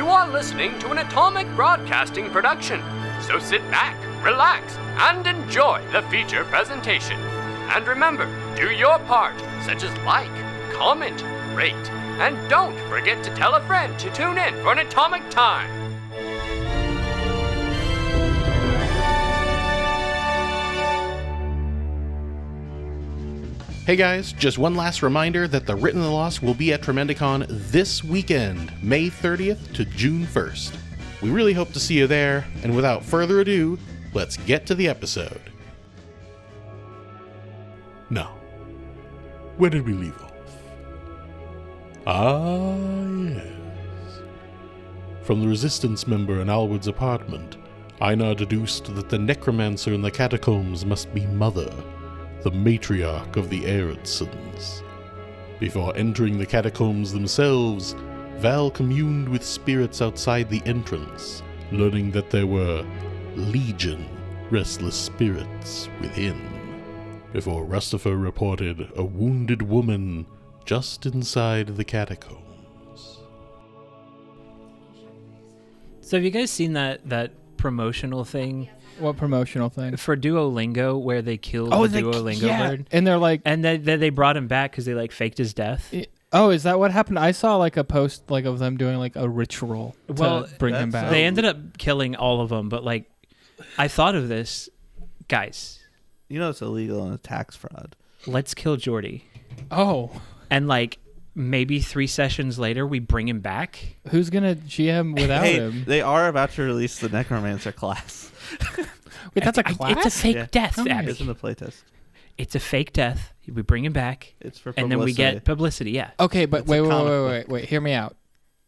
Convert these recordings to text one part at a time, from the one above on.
You are listening to an Atomic Broadcasting production, so sit back, relax, and enjoy the feature presentation. And remember, do your part, such as like, comment, rate, and don't forget to tell a friend to tune in for an Atomic Time. Hey guys, just one last reminder that the Written in the Lost will be at Tremendicon this weekend, May 30th to June 1st. We really hope to see you there, and without further ado, let's get to the episode. Now, where did we leave off? Yes. From the Resistance member in Alwood's apartment, Einar deduced that the necromancer in the catacombs must be Mother, the matriarch of the Eridsons. Before entering the catacombs themselves, Val communed with spirits outside the entrance, learning that there were legion restless spirits within. Before Rustifer reported a wounded woman just inside the catacombs. So have you guys seen that promotional thing? What promotional thing? For Duolingo, where they killed the Duolingo bird. And they're like... And then they brought him back because they, like, faked his death. Oh, is that what happened? I saw, like, a post, like, of them doing, like, a ritual to bring him back. They ended up killing all of them, but, like, I thought of this. Guys. You know it's illegal and a tax fraud. Let's kill Jordy. Oh. And, like, maybe 3 sessions later, we bring him back. Who's going to GM without him? They are about to release the necromancer class. Wait, that's a class? It's a fake death, Abby. It's in the playtest. It's a fake death. We bring him back. It's for publicity. And then we get publicity, yeah. Okay, but wait. Hear me out.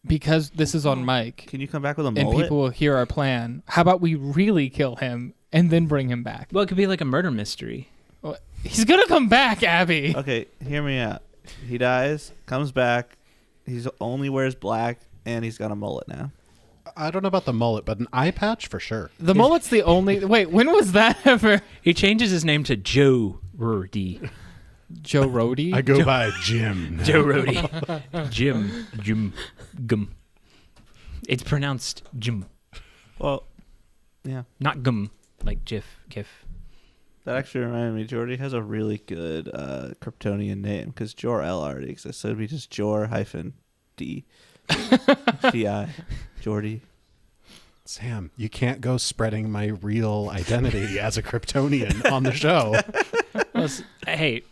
Because this is on mic. Can you come back with a mullet? And people will hear our plan. How about we really kill him and then bring him back? Well, it could be like a murder mystery. Well, he's going to come back, Abby. Okay, hear me out. He dies, comes back. He only wears black, and he's got a mullet now. I don't know about the mullet, but an eye patch for sure. The mullet's the only... Wait, when was that ever? He changes his name to Joe Rody. Joe Rody? I go by Jim. Joe Rody. Jim. Gum. It's pronounced Jim. Well, yeah. Not gum, like gif. That actually reminded me, Jordy has a really good Kryptonian name, because Jor-El already exists, so it'd be just Jor-D. G-I. Jordy. Sam, you can't go spreading my real identity as a Kryptonian on the show. Hey,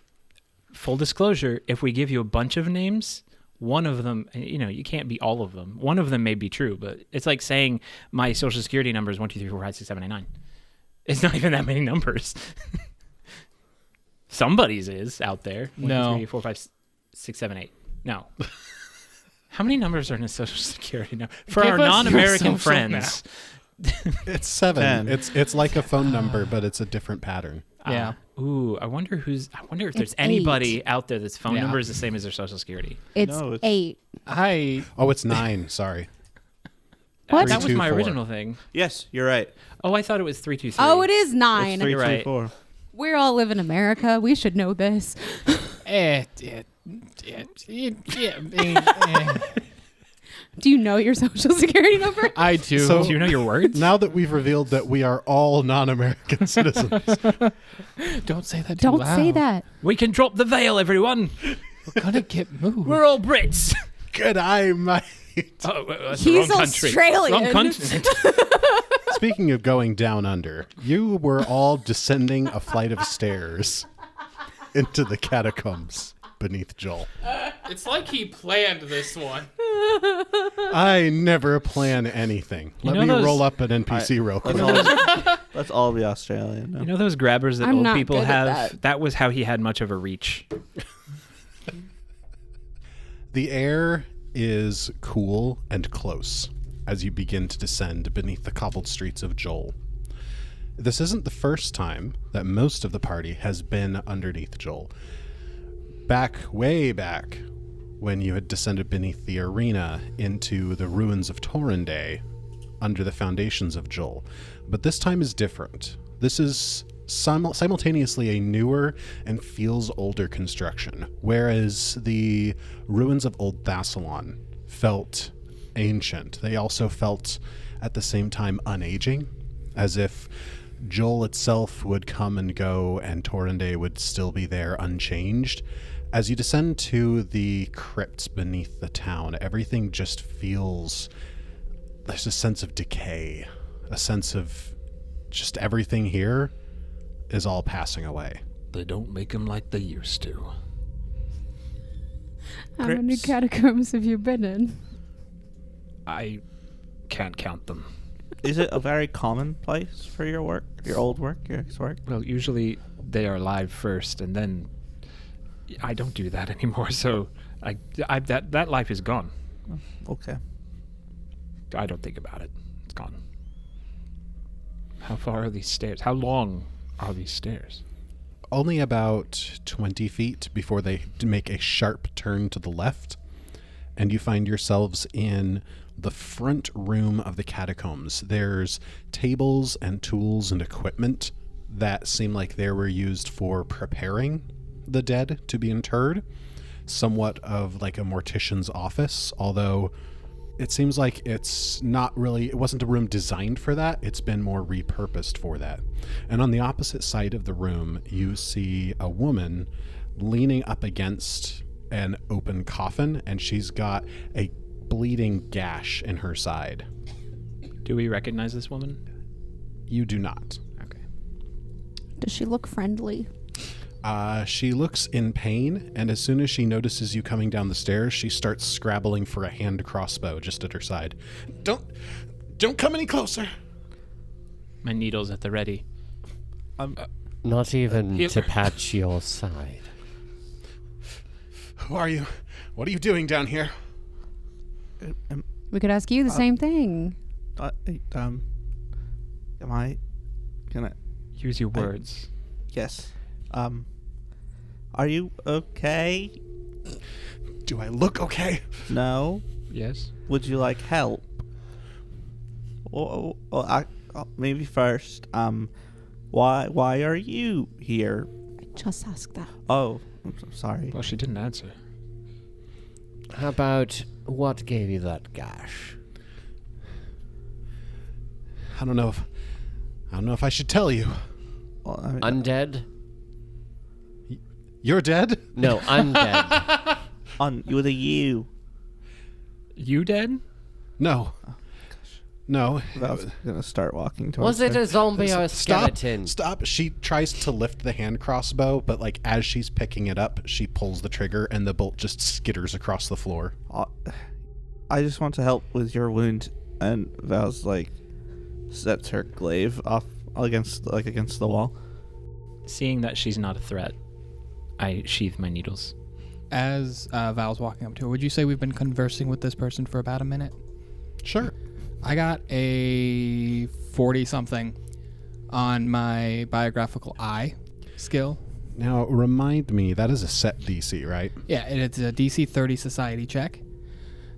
full disclosure, if we give you a bunch of names, one of them, you can't be all of them. One of them may be true, but it's like saying my social security number is 1, 2, 3, 4, 5, 6, 7, 8, 9. It's not even that many numbers. Somebody's is out there. 1, 2, 3, 4, 5, 6, 7, 8. No. How many numbers are in a social security number? For our non-American friends. It's 7. 10. It's like a phone number, but it's a different pattern. Yeah. I wonder if there's anybody out there that's phone number is the same as their social security. It's 8. Oh, it's 9. Sorry. What? That was my 3, 2, 4. original thing. Yes, you're right. Oh, I thought it was 3, 2, 3. Oh, it is 9. It's 3, 2, right. 4. We all live in America. We should know this. Do you know your social security number? I do. So- Do you know your words? Now that we've revealed that we are all non-American citizens, Don't say that too Don't loud. say that. We can drop the veil, everyone. We're going to get moved. We're all Brits. good eye, mate. Oh, that's the He's wrong country. Australian. Wrong continent. Speaking of going down under, you were all descending a flight of stairs into the catacombs beneath Joel. It's like he planned this one. I never plan anything. Let know me those- roll up an NPC real quick. Let's all be Australian. No? You know those grabbers that I'm old not people good at have? that. That was how he had much of a reach. The air is cool and close as you begin to descend beneath the cobbled streets of Joel. This isn't the first time that most of the party has been underneath Joel. Way back, when you had descended beneath the arena into the ruins of Torrenday, under the foundations of Joel. But this time is different. This is simultaneously a newer and feels older construction, whereas the ruins of Old Thassalon felt ancient. They also felt at the same time unaging, as if Joel itself would come and go and Torrende would still be there unchanged. As you descend to the crypts beneath the town, everything just feels... There's a sense of decay, a sense of just everything here is all passing away. They don't make them like they used to. How many catacombs have you been in? I can't count them. Is it a very common place for your work, your old work, your ex-work? Well, usually they are live first, and then I don't do that anymore. So that life is gone. Okay. I don't think about it. It's gone. How far are these stairs? How long are these stairs? Only about 20 feet before they make a sharp turn to the left, and you find yourselves in the front room of the catacombs. There's tables and tools and equipment that seem like they were used for preparing the dead to be interred, somewhat of like a mortician's office, although it seems like it wasn't a room designed for that. It's been more repurposed for that. And on the opposite side of the room, you see a woman leaning up against an open coffin, and she's got a bleeding gash in her side. Do we recognize this woman? You do not. Okay. Does she look friendly? She looks in pain, and as soon as she notices you coming down the stairs, she starts scrabbling for a hand crossbow just at her side. Don't come any closer. My needle's at the ready. Not even to patch your side. Who are you? What are you doing down here? We could ask you the same thing. Am I gonna... Use your words. Yes. Are you okay? Do I look okay? No. Yes. Would you like help? Maybe first, why are you here? I just asked that. Oh, I'm so sorry. Well, she didn't answer. How about what gave you that gash? I don't know if I should tell you. Well, I mean, Undead? You're dead? No, undead. with a U. You dead? No. No. I was gonna start walking towards Was it her. a zombie or a skeleton? Stop. She tries to lift the hand crossbow, but like as she's picking it up, she pulls the trigger and the bolt just skitters across the floor. I just want to help with your wound, and Val's like sets her glaive off against the wall. Seeing that she's not a threat, I sheath my needles. As Val's walking up to her, would you say we've been conversing with this person for about a minute? Sure. I got a 40-something on my biographical eye skill. Now, remind me, that is a set DC, right? Yeah, and it's a DC 30 society check.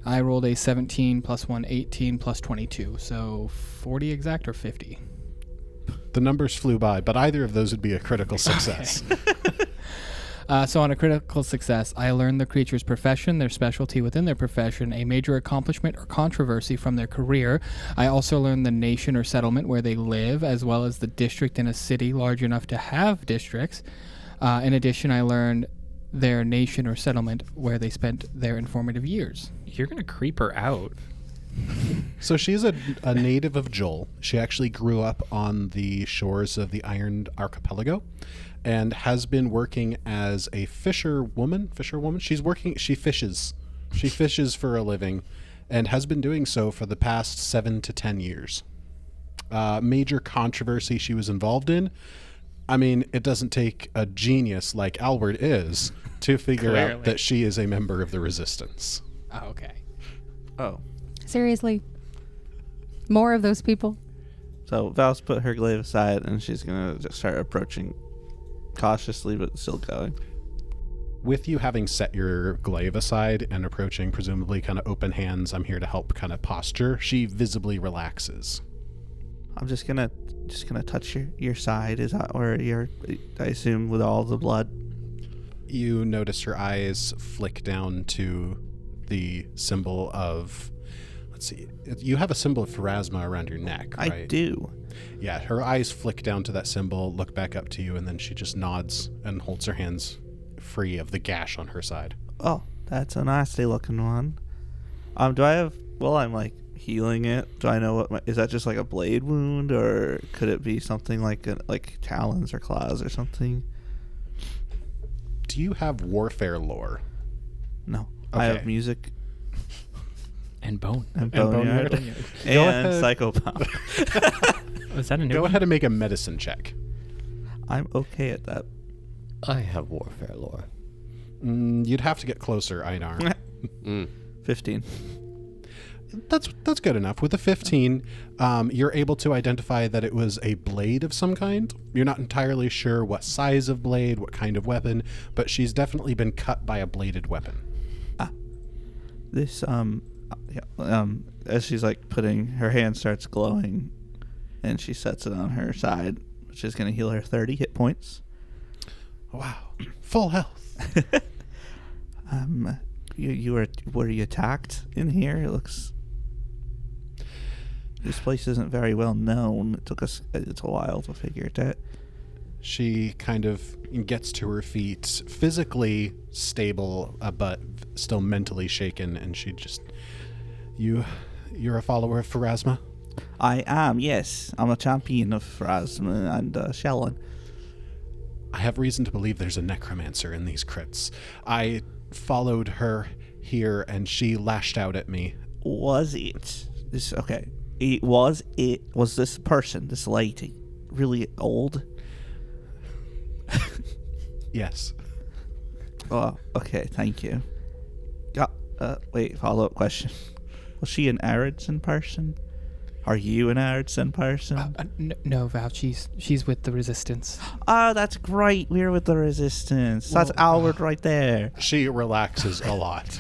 I rolled a 17 plus 1, 18 plus 22. So 40 exact or 50? The numbers flew by, but either of those would be a critical success. So on a critical success, I learned the creature's profession, their specialty within their profession, a major accomplishment or controversy from their career. I also learned the nation or settlement where they live, as well as the district in a city large enough to have districts. In addition, I learned their nation or settlement where they spent their informative years. You're gonna creep her out. So she's a native of Joel. She actually grew up on the shores of the Iron Archipelago and has been working as a fisherwoman. She fishes for a living and has been doing so for the past 7 to 10 years. Major controversy she was involved in. I mean, it doesn't take a genius like Albert is to figure out that she is a member of the Resistance. Oh, okay. Oh. Seriously? More of those people? So Val's put her glaive aside, and she's gonna just start approaching cautiously, but still going. With you having set your glaive aside and approaching presumably kind of open hands, I'm here to help kind of posture, she visibly relaxes. I'm just gonna touch your side. Is that where I assume with all the blood? You notice her eyes flick down to the symbol of, let's see. You have a symbol of Pharasma around your neck, right? I do. Yeah, her eyes flick down to that symbol, look back up to you, and then she just nods and holds her hands free of the gash on her side. Oh, that's a nasty looking one. Do I have? Well, I'm like healing it. Do I know is that just like a blade wound, or could it be something like talons or claws or something? Do you have warfare lore? No, I have music And bone. and boneyard and psychopath. Oh, is that a new Go one? ahead and make a medicine check. I'm okay at that. I have warfare lore. You'd have to get closer, Einar. 15. That's good enough. With a 15, you're able to identify that it was a blade of some kind. You're not entirely sure what size of blade, what kind of weapon, but she's definitely been cut by a bladed weapon. This as she's like putting her hand starts glowing, and she sets it on her side, which is going to heal her 30 hit points. Wow, full health. Were you attacked in here? It looks. This place isn't very well known. It's a while to figure it out. She kind of gets to her feet, physically stable, but still mentally shaken, and she just... You're a follower of Pharasma? I am, yes. I'm a champion of Pharasma and Shellon. I have reason to believe there's a necromancer in these crypts. I followed her here, and she lashed out at me. Was it? Okay. Was this person, this lady, really old? Yes. Oh, okay, thank you. Wait, follow-up question. Was she an Aridson person? Are you an Aridson person? No, Val. She's with the Resistance. Oh, that's great. We're with the Resistance. That's Albert right there. She relaxes a lot.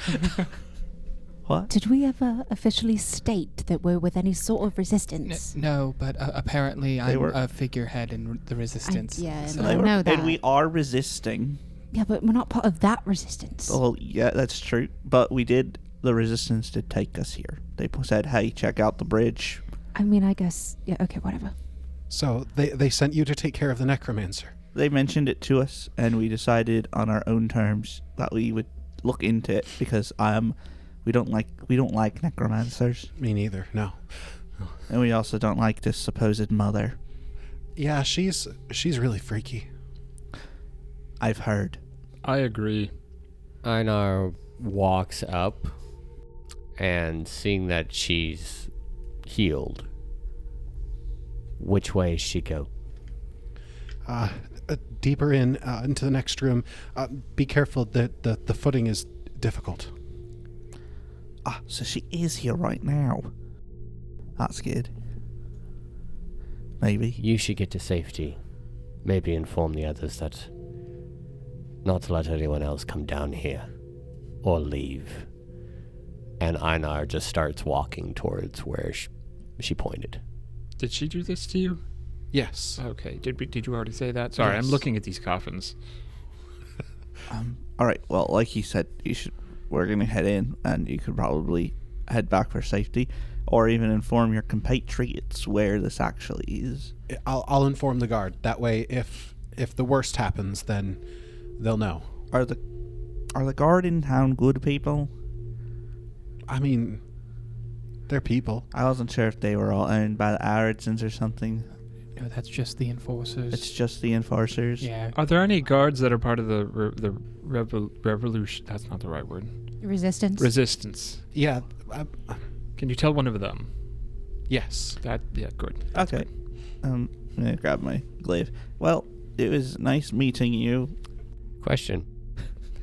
What? Did we ever officially state that we're with any sort of resistance? No, but apparently They I'm were- a figurehead in the Resistance. Yeah, They I were- know that. And we are resisting. Yeah, but we're not part of that resistance. Well, yeah, that's true. But the Resistance did take us here. They said, hey, check out the bridge. I mean, I guess. Yeah, okay, whatever. So they sent you to take care of the necromancer. They mentioned it to us, and we decided on our own terms that we would look into it because we don't like necromancers, Me neither, no. and we also don't like this supposed mother. Yeah, she's really freaky. I've heard. I agree. Einar walks up and seeing that she's healed, which way does she go? Deeper into the next room. Be careful that the footing is difficult. So she is here right now. That's good. Maybe. You should get to safety. Maybe inform the others that not to let anyone else come down here or leave. And Einar just starts walking towards where she pointed. Did she do this to you? Yes. Okay. Did you already say that? Sorry, Yes. I'm looking at these coffins. All right. Well, like you said, we're gonna head in, and you could probably head back for safety, or even inform your compatriots where this actually is. I'll inform the guard. That way, if the worst happens, then they'll know. Are the guard in town good people? I mean, they're people. I wasn't sure if they were all owned by the Aridsons or something. No, that's just the enforcers. It's just the enforcers. Yeah. Are there any guards that are part of the revolution? That's not the right word. Resistance? Resistance. Yeah. Can you tell one of them? Yes. Yeah, good. Okay. I'm gonna grab my glaive. Well, it was nice meeting you. Question.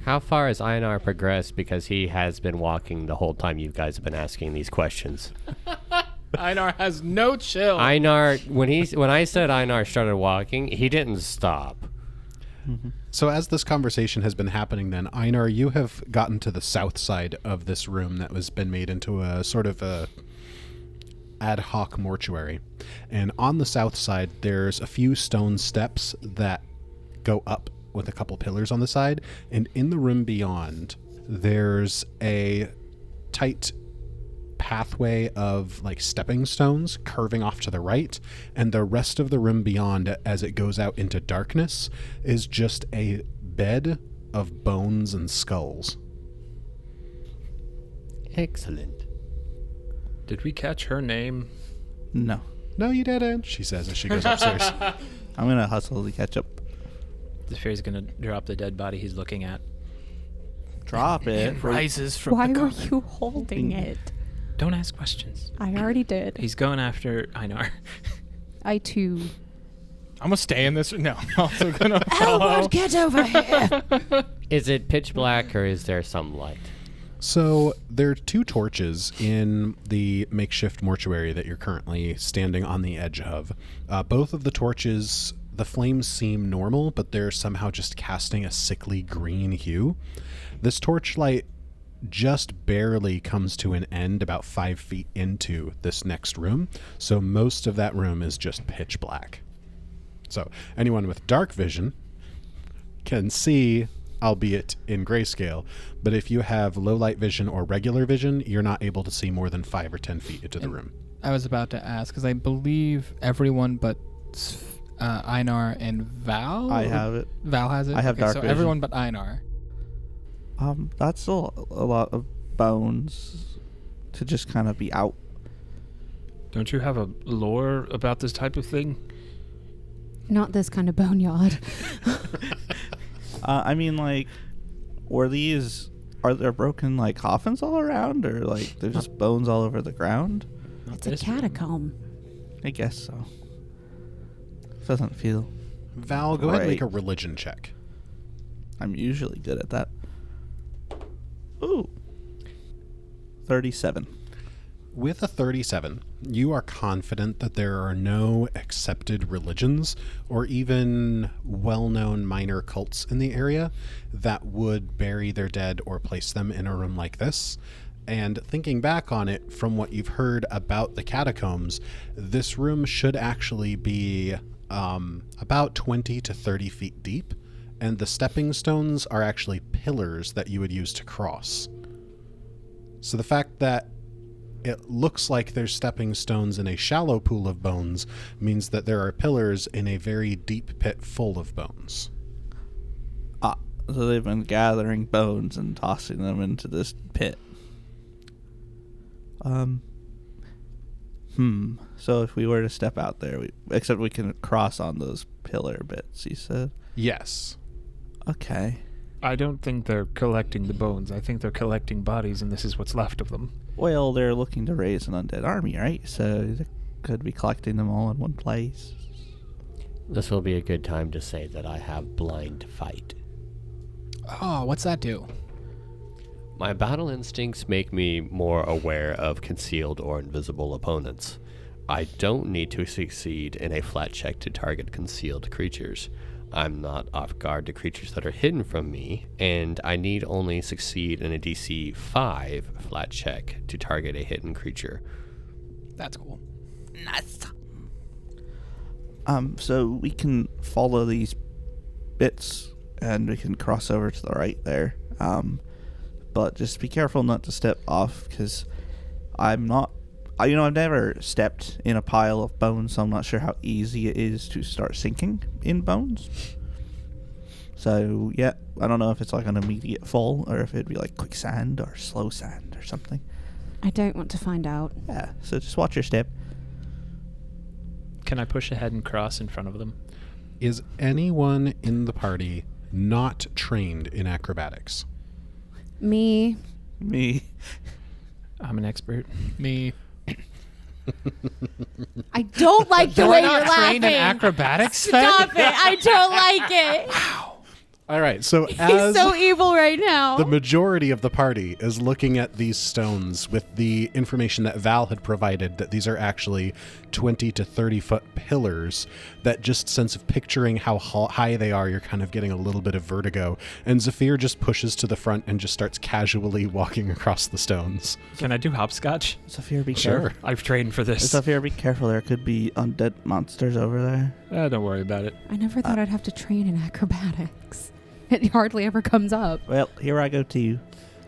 How far has Einar progressed, because he has been walking the whole time you guys have been asking these questions? Einar has no chill. Einar, when I said Einar started walking, he didn't stop. So as this conversation has been happening then, Einar, you have gotten to the south side of this room that was been made into a sort of a ad hoc mortuary. And on the south side, there's a few stone steps that go up with a couple pillars on the side. And in the room beyond, there's a tight pathway of like stepping stones curving off to the right, and the rest of the room beyond, as it goes out into darkness, is just a bed of bones and skulls. Excellent. Did we catch her name? No. No, you didn't, she says as she goes upstairs. I'm going to hustle to catch up. Zafir's gonna drop the dead body he's looking at. Drop it. Rises from Why the were garden. you holding it? Don't ask questions. I already did. He's going after Einar. I too. I'm gonna stay in this. No, I'm also gonna follow. Elwood, get over here. Is it pitch black or is there some light? So there are 2 torches in the makeshift mortuary that you're currently standing on the edge of. Both of the torches, the flames seem normal, but they're somehow just casting a sickly green hue. This torchlight just barely comes to an end about 5 feet into this next room, so most of that room is just pitch black. So anyone with dark vision can see, albeit in grayscale, but if you have low light vision or regular vision, you're not able to see more than 5 or 10 feet into the room. I was about to ask because I believe everyone but Einar and Val. I have it. Val has it. I have dark so vision. everyone but Einar. That's still a lot of bones to just kind of be out. Don't you have a lore about this type of thing? Not this kind of boneyard. I mean, like, are there broken, like, coffins all around? Or, like, there's just bones all over the ground? It's a catacomb. I guess so. Doesn't feel... Val, go ahead and make a Right. religion check. I'm usually good at that. Ooh. 37. With a 37, you are confident that there are no accepted religions or even well-known minor cults in the area that would bury their dead or place them in a room like this. And thinking back on it, from what you've heard about the catacombs, this room should actually be about 20 to 30 feet deep, and the stepping stones are actually pillars that you would use to cross. So the fact that it looks like there's stepping stones in a shallow pool of bones means that there are pillars in a very deep pit full of bones. So they've been gathering bones and tossing them into this pit. So if we were to step out there, except we can cross on those pillar bits, he said. Yes. Okay. I don't think they're collecting the bones. I think they're collecting bodies, and this is what's left of them. Well, they're looking to raise an undead army, right? So they could be collecting them all in one place. This will be a good time to say that I have blind fight. Oh, what's that do? My battle instincts make me more aware of concealed or invisible opponents. I don't need to succeed in a flat check to target concealed creatures. I'm not off guard to creatures that are hidden from me, and I need only succeed in a DC 5 flat check to target a hidden creature. That's cool. Nice. So we can follow these bits, and we can cross over to the right there. But just be careful not to step off, because I've never stepped in a pile of bones, so I'm not sure how easy it is to start sinking in bones. So, yeah, I don't know if it's like an immediate fall, or if it'd be like quicksand or slow sand or something. I don't want to find out. Yeah, so just watch your step. Can I push ahead and cross in front of them? Is anyone in the party not trained in acrobatics? Me. I'm an expert. Me. I don't like the You're way not you're trained laughing. in acrobatics, Stop it. I don't like it. All right, so He's as so evil right now. the majority of the party is looking at these stones with the information that Val had provided, that these are actually 20 to 30 foot pillars, that just sense of picturing how high they are, you're kind of getting a little bit of vertigo. And Zafir just pushes to the front and just starts casually walking across the stones. Can I do hopscotch? Sophia, be Sure. careful. I've trained for this. Sophia, be careful. There could be undead monsters over there. Don't worry about it. I never thought I'd have to train in acrobatics. It hardly ever comes up. Well, here I go too.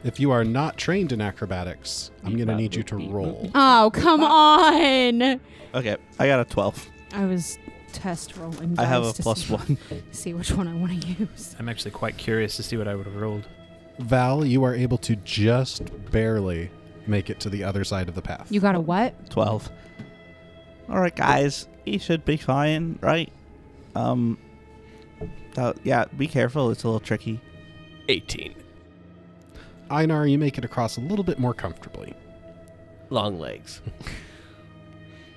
If you are not trained in acrobatics, I'm going to need you to roll. Oh, come on. Okay, I got a 12. I was test rolling. I have dice a to plus see, 1. see which one I want to use. I'm actually quite curious to see what I would have rolled. Val, you are able to just barely make it to the other side of the path. You got a what? 12. All right, guys. You should be fine, right? Yeah, be careful. It's a little tricky. 18. Einar, you make it across a little bit more comfortably. Long legs.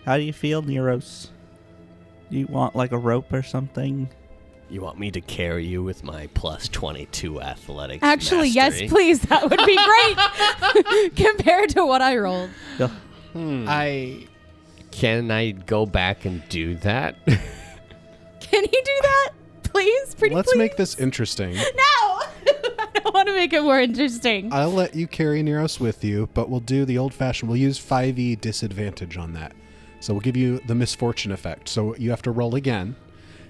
How do you feel, Neros? You want like a rope or something? You want me to carry you with my plus 22 athletics? Actually, mastery? yes, please. That would be great compared to what I rolled. Can I go back and do that? Can you do that? Please? Pretty Let's please? make this interesting. No! I don't want to make it more interesting. I'll let you carry Neros with you, but we'll do the old-fashioned. We'll use 5e disadvantage on that. So we'll give you the misfortune effect. So you have to roll again.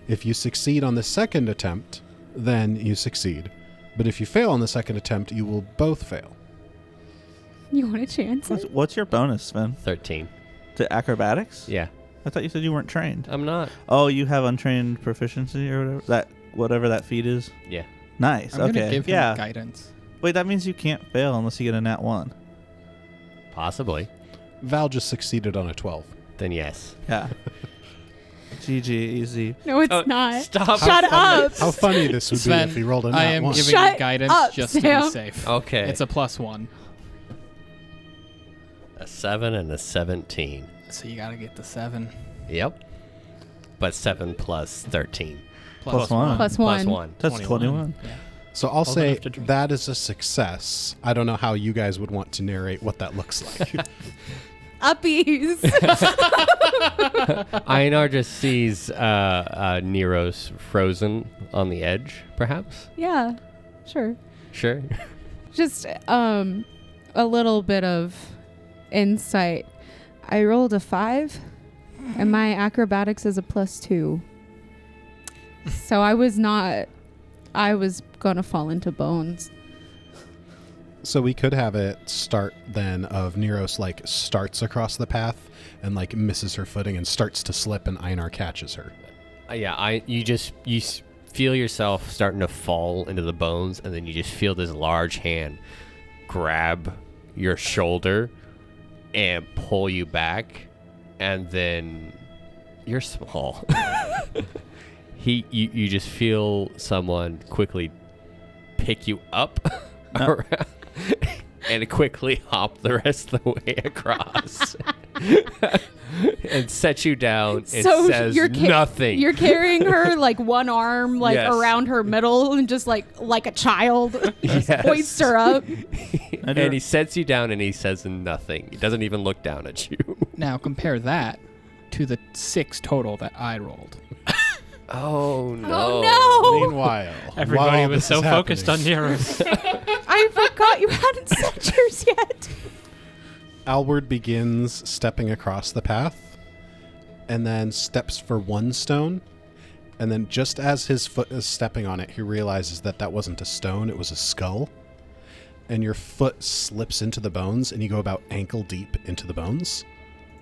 If you succeed on the second attempt, then you succeed. But if you fail on the second attempt, you will both fail. You want a chance? What's your bonus, Sven? 13. To acrobatics? Yeah. I thought you said you weren't trained. I'm not. Oh, you have untrained proficiency or whatever that feat is? Yeah. Nice. I'm okay. gonna give him yeah. guidance. Wait, that means you can't fail unless you get a nat 1. Possibly. Val just succeeded on a 12. Then yes. Yeah. GG, easy. No, it's not. Stop. Shut up. How funny this would Sven, be if he rolled a I nat am 1. giving Shut you guidance up, just to Sam. be safe. Okay. It's a +1. A 7 and a 17. So you gotta get the 7. Yep. But 7 plus 13. Plus 1. Plus Plus 1. 1. That's 21. So I'll say that is a success. I don't know how you guys would want to narrate what that looks like. Uppies. Einar just sees Nero's frozen on the edge, perhaps? Yeah, sure. Sure. Just a little bit of insight. I rolled a 5, and my acrobatics is a +2. So I was gonna fall into bones. So we could have it start then of Neros starts across the path and misses her footing and starts to slip and Einar catches her. You feel yourself starting to fall into the bones, and then you just feel this large hand grab your shoulder and pull you back, and then you're small. You just feel someone quickly pick you up and quickly hop the rest of the way across and set you down and says nothing. You're carrying her one arm Yes. around her middle and just like a child. Just Yes. hoists her up. And he sets you down and he says nothing. He doesn't even look down at you. Now compare that to the 6 total that I rolled. Oh no. Oh no! Meanwhile, Everybody while was this so is focused on happening, Nero's. I forgot you hadn't said yours yet. Alward begins stepping across the path and then steps for one stone. And then just as his foot is stepping on it, he realizes that wasn't a stone, it was a skull. And your foot slips into the bones and you go about ankle deep into the bones.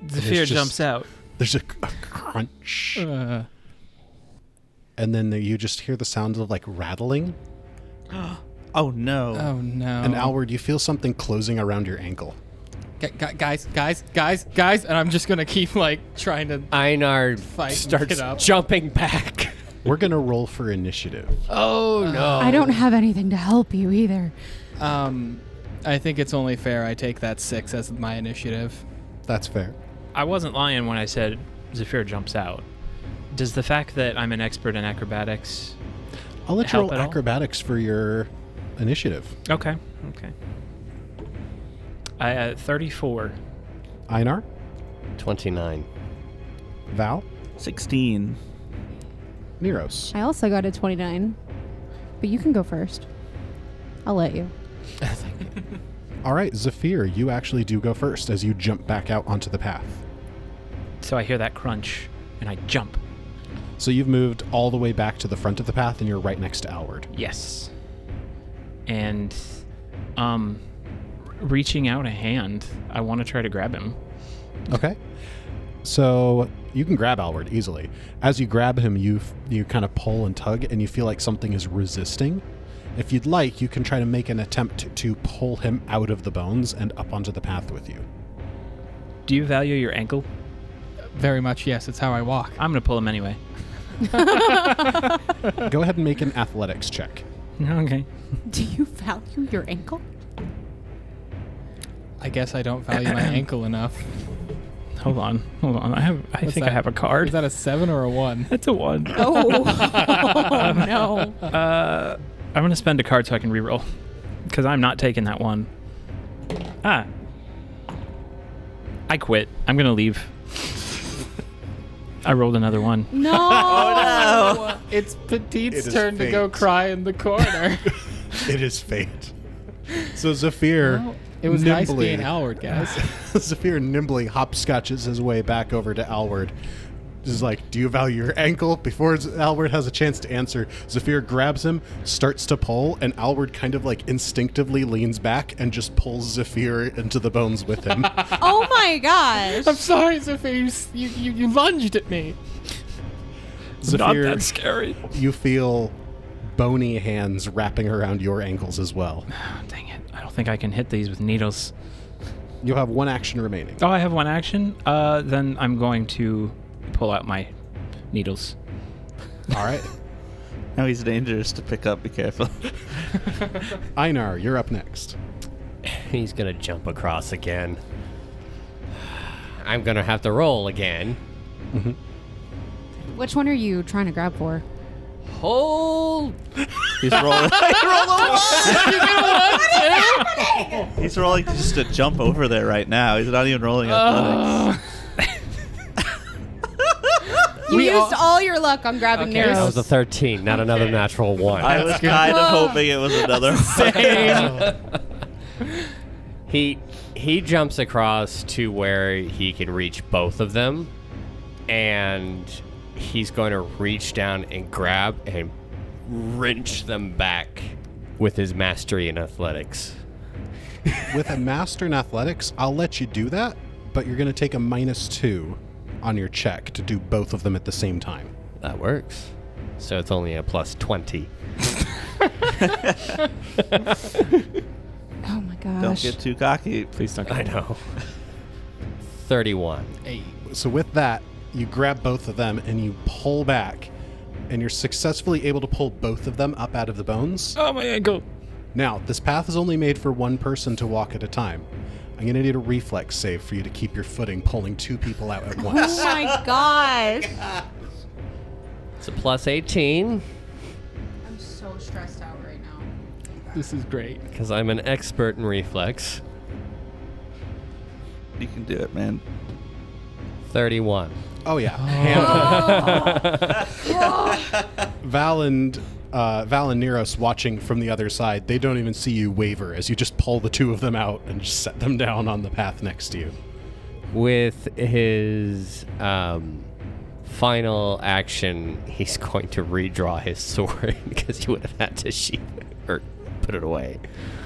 The fear jumps out. There's a crunch. And then you just hear the sound of rattling. Oh no. Oh no. And Alward, you feel something closing around your ankle. Guys, and I'm just gonna keep trying to Einar fight and starts get up. jumping back. We're going to roll for initiative. Oh no. I don't have anything to help you either. I think it's only fair I take that 6 as my initiative. That's fair. I wasn't lying when I said Zephyr jumps out. Does the fact that I'm an expert in acrobatics I'll let you help roll at all? acrobatics for your initiative. Okay. I 34. Einar, 29. Val, 16. Neros. I also got a 29, but you can go first. I'll let you. All right, Zephyr, you actually do go first as you jump back out onto the path. So I hear that crunch and I jump. So you've moved all the way back to the front of the path and you're right next to Alward. Yes. And reaching out a hand. I want to try to grab him. Okay. So you can grab Alward easily. As you grab him, you kind of pull and tug, and you feel like something is resisting. If you'd like, you can try to make an attempt to pull him out of the bones and up onto the path with you. Do you value your ankle? Very much, yes. It's how I walk. I'm going to pull him anyway. Go ahead and make an athletics check. Okay. Do you value your ankle? I guess I don't value my ankle enough. Hold on. I think I that? have a card. Is that a 7 or a 1? That's a 1. Oh, no. I'm going to spend a card so I can reroll. Because I'm not taking that one. I quit. I'm going to leave. I rolled another 1. No. Oh, It's Petite's It is turn to fate. go cry in the corner. It is fate. So Zephyr, Well, it was nice nimbly, being Alward, guys. Zephyr nimbly hopscotches his way back over to Alward. Is like, do you value your ankle? Before Alward has a chance to answer, Zephyr grabs him, starts to pull, and Alward kind of like instinctively leans back and just pulls Zephyr into the bones with him. Oh my gosh. I'm sorry, Sophie. You lunged at me. Not Zephyr, that scary. you feel bony hands wrapping around your ankles as well. Oh, dang it. I don't think I can hit these with needles. You have one action remaining. Oh, I have one action? Then I'm going to pull out my needles. All right. Now he's dangerous to pick up. Be careful. Einar, you're up next. He's gonna jump across again. I'm gonna have to roll again. Which one are you trying to grab for? Hold. He's rolling. He's rolling just to jump over there right now. He's not even rolling athletics. You used all your luck on grabbing That Neros. was a 13, not another natural 1. I was kind of hoping it was another one. He jumps across to where he can reach both of them, and he's going to reach down and grab and wrench them back with his mastery in athletics. With a master in athletics, I'll let you do that, but you're going to take a -2 on your check to do both of them at the same time. That works. So it's only a plus 20. Oh my gosh. Don't get too cocky. Please don't. I know. 31. So with that, you grab both of them and you pull back, and you're successfully able to pull both of them up out of the bones. Oh, my ankle. Now, this path is only made for one person to walk at a time. I'm going to need a reflex save for you to keep your footing, pulling 2 people out at once. Oh my gosh. It's a plus 18, I'm so stressed out right now. This is great. because I'm an expert in reflex. You can do it, man. 31. Oh, yeah. Val and Neros watching from the other side, they don't even see you waver as you just pull the 2 of them out and just set them down on the path next to you. With his final action, he's going to redraw his sword because he would have had to sheath it or put it away.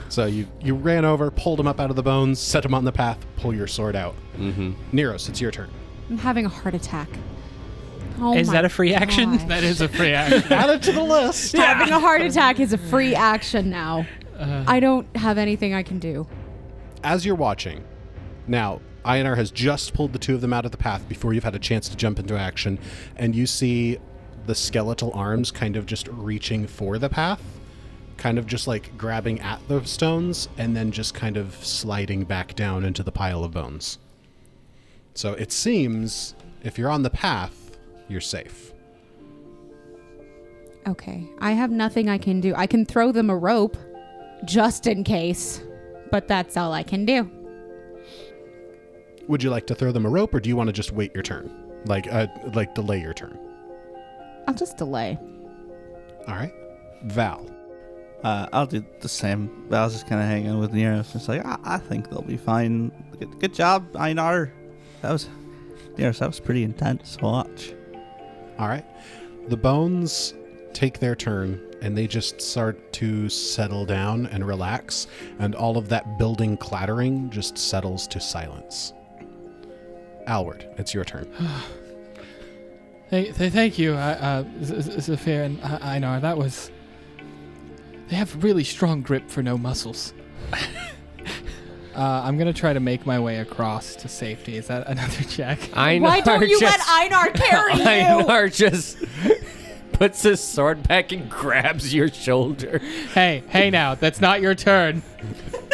So you ran over, pulled him up out of the bones, set him on the path, pull your sword out. Mm-hmm. Neros, it's your turn. I'm having a heart attack. Oh Is my that a free action? gosh. That is a free action. Add it to the list. Having a heart attack is a free action now. I don't have anything I can do. As you're watching, now, Einar has just pulled the 2 of them out of the path before you've had a chance to jump into action, and you see the skeletal arms kind of just reaching for the path, kind of just like grabbing at the stones, and then just kind of sliding back down into the pile of bones. So it seems if you're on the path, you're safe. Okay. I have nothing I can do. I can throw them a rope just in case, but that's all I can do. Would you like to throw them a rope, or do you want to just wait your turn? Like delay your turn? I'll just delay. All right. Val. I'll do the same. Val's just kind of hanging with Neros. It's like, I think they'll be fine. Good job, Einar. Neros, that was pretty intense. Watch. All right. The bones take their turn, and they just start to settle down and relax, and all of that building clattering just settles to silence. Alward, it's your turn. Thank you, Zephyr and Einar. That was... They have really strong grip for no muscles. I'm going to try to make my way across to safety. Is that another check? Why don't you let Einar carry you? Einar just puts his sword back and grabs your shoulder. Hey now, that's not your turn.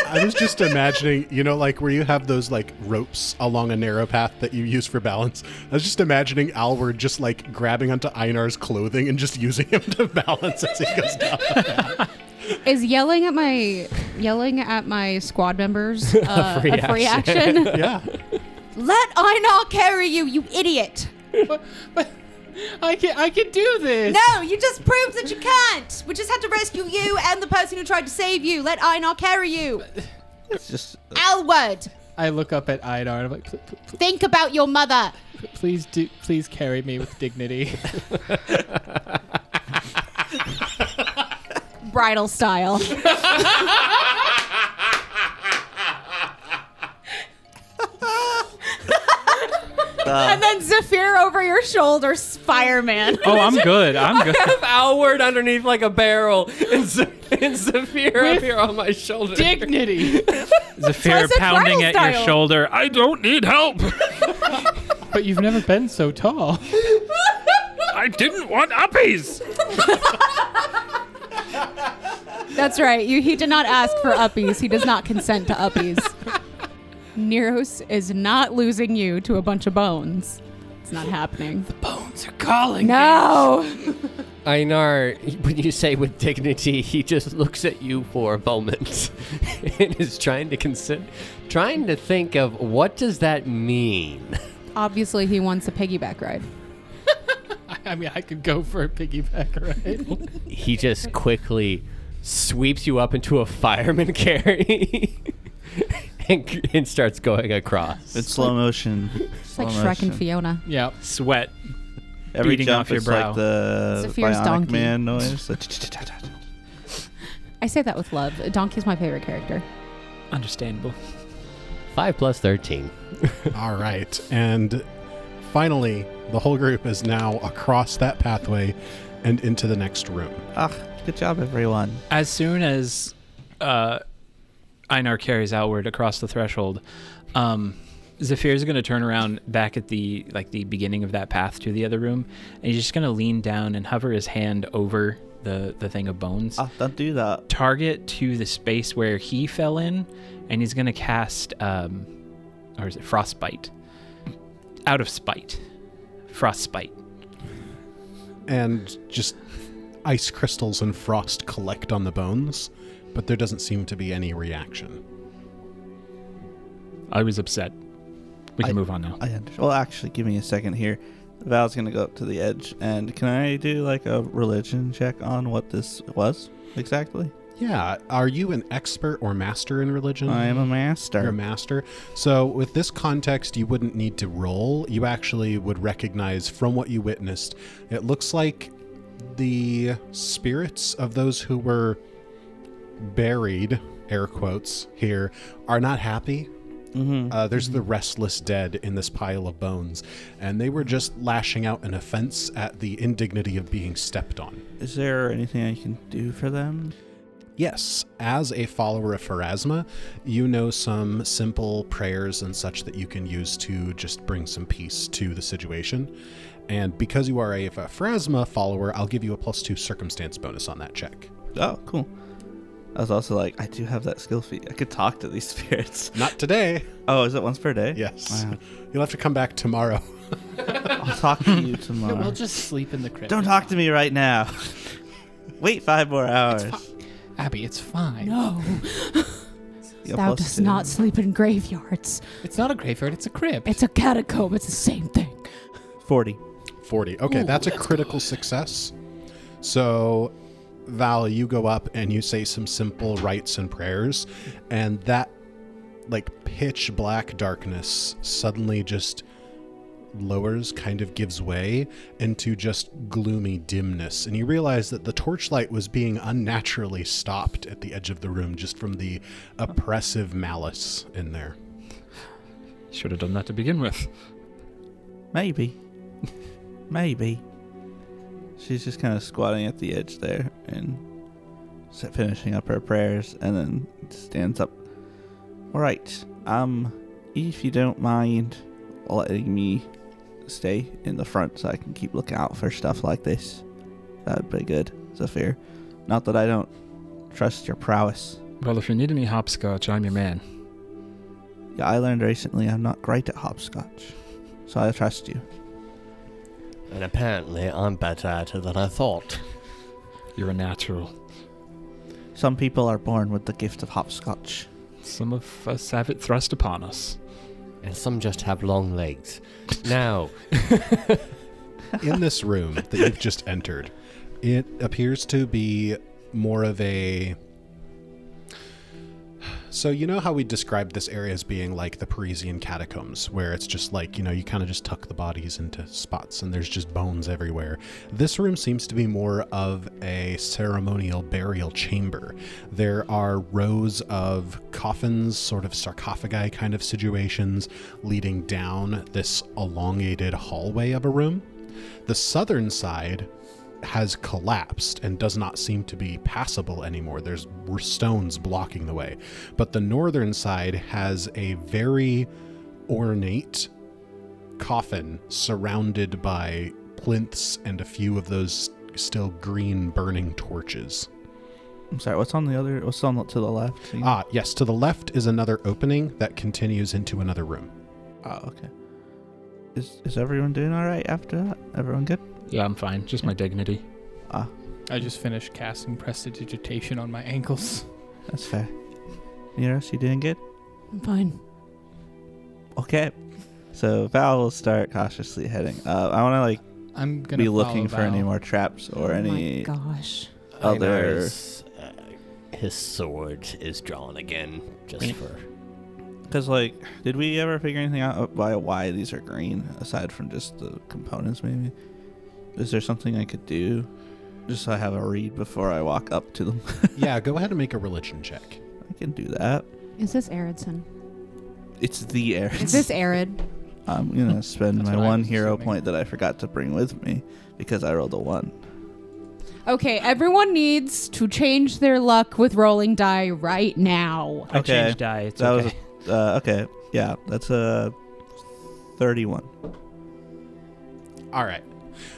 I was just imagining, like where you have those like ropes along a narrow path that you use for balance. I was just imagining Alward just like grabbing onto Einar's clothing and just using him to balance as he goes down the path. Is yelling at my squad members a free action? Yeah. Let Einar carry you, you idiot. But I can do this. No, you just proved that you can't. We just had to rescue you and the person who tried to save you. Let Einar carry you. It's just Alward, I look up at Einar and I'm like, think about your mother. please carry me with dignity. Bridal style. And then Zephyr over your shoulder, fireman. Oh, I'm good. I'm good. I have Alward underneath like a barrel, and Zephyr up here on my shoulder. Dignity. Zephyr said pounding bridal at your style. shoulder. I don't need help. But you've never been so tall. I didn't want uppies. That's right. He did not ask for uppies. He does not consent to uppies. Neros is not losing you to a bunch of bones. It's not happening. The bones are calling. No. Einar, when you say with dignity, he just looks at you for a moment and is trying to think of what does that mean. Obviously, he wants a piggyback ride. I mean, I could go for a piggyback ride. He just quickly sweeps you up into a fireman carry and starts going across. in slow motion. It's like Shrek and Fiona. Yep. Sweat. Every beating jump off your is brow. like the Zephyr's Bionic donkey. Man noise. I say that with love. Donkey's my favorite character. Understandable. 5 plus 13. All right. And finally, the whole group is now across that pathway and into the next room. Good job, everyone. As soon as Einar carries outward across the threshold, Zephyr is going to turn around back at the beginning of that path to the other room, and he's just going to lean down and hover his hand over the thing of bones. Don't do that. Target to the space where he fell in, and he's going to cast, or is it Frostbite? Out of spite. Frostbite. And just ice crystals and frost collect on the bones, but there doesn't seem to be any reaction. I was upset. We can move on now. I understand. Well, actually, give me a second here. Val's going to go up to the edge, and can I do like a religion check on what this was exactly? Yeah. Are you an expert or master in religion? I am a master. You're a master. So with this context, you wouldn't need to roll. You actually would recognize from what you witnessed. It looks like the spirits of those who were buried, air quotes here, are not happy. There's the restless dead in this pile of bones, and they were just lashing out an offense at the indignity of being stepped on. Is there anything I can do for them? Yes, as a follower of Pharasma, you know some simple prayers and such that you can use to just bring some peace to the situation. And because you are a Pharasma follower, I'll give you a +2 circumstance bonus on that check. Oh, cool. I was also like, I do have that skill feat. I could talk to these spirits. Not today. Oh, is it once per day? Yes. Wow. You'll have to come back tomorrow. I'll talk to you tomorrow. We'll just sleep in the crypt. Don't talk to me right now. Wait 5 more hours. Abby, it's fine. No. Yeah, Thou +2. dost not sleep in graveyards. It's not a graveyard, it's a crypt. It's a catacomb. It's the same thing. 40. 40. Okay, Ooh, that's a let's critical success. So, Val, you go up and you say some simple rites and prayers, and that, like, pitch black darkness suddenly just lowers kind of gives way into just gloomy dimness, and you realize that the torchlight was being unnaturally stopped at the edge of the room just from the oppressive malice in there. Should have done that to begin with. Maybe. Maybe. She's just kind of squatting at the edge there and finishing up her prayers, and then stands up. All right. If you don't mind letting me stay in the front so I can keep looking out for stuff like this, that'd be good, Zephyr. Not that I don't trust your prowess. Well, if you need any hopscotch, I'm your man. Yeah, I learned recently I'm not great at hopscotch, so I trust you. And apparently I'm better at it than I thought. You're a natural. Some people are born with the gift of hopscotch. Some of us have it thrust upon us. And some just have long legs. Now, In this room that you've just entered, it appears to be more of a... So you know how we described this area as being like the Parisian catacombs, where it's just like, you know, you kind of just tuck the bodies into spots and there's just bones everywhere. This room seems to be more of a ceremonial burial chamber. There are rows of coffins, sort of sarcophagi kind of situations, leading down this elongated hallway of a room. The southern side has collapsed and does not seem to be passable anymore. There's stones blocking the way. But the northern side has a very ornate coffin surrounded by plinths and a few of those still green burning torches. I'm sorry, what's on to the left? Yes, to the left is another opening that continues into another room. Oh, okay. Is everyone doing all right after that? Everyone good? Yeah, I'm fine. Just my dignity. I just finished casting prestidigitation on my ankles. That's fair. Neros, you doing good? I'm fine. Okay. So Val will start cautiously heading. I want to I'm gonna be looking follow for any Val. more traps or any Oh my gosh. other. His sword is drawn again, just for... Because did we ever figure anything out why these are green aside from just the components? Maybe. Is there something I could do, just so I have a read before I walk up to them? Yeah, go ahead and make a religion check. I can do that. Is this Aridson? It's the air. Is this Arid? I'm gonna spend That's my what I one was hero assuming. point that I forgot to bring with me because I rolled a 1. Okay, everyone needs to change their luck with rolling die right now. I Okay. changed die. It's That okay. was okay. Yeah, that's a 31. All right.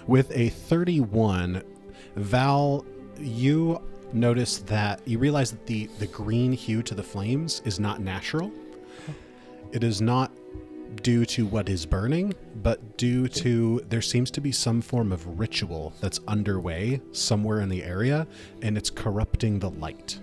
With a 31, Val, you notice that you realize that the green hue to the flames is not natural. It is not due to what is burning, but due to there seems to be some form of ritual that's underway somewhere in the area, and it's corrupting the light.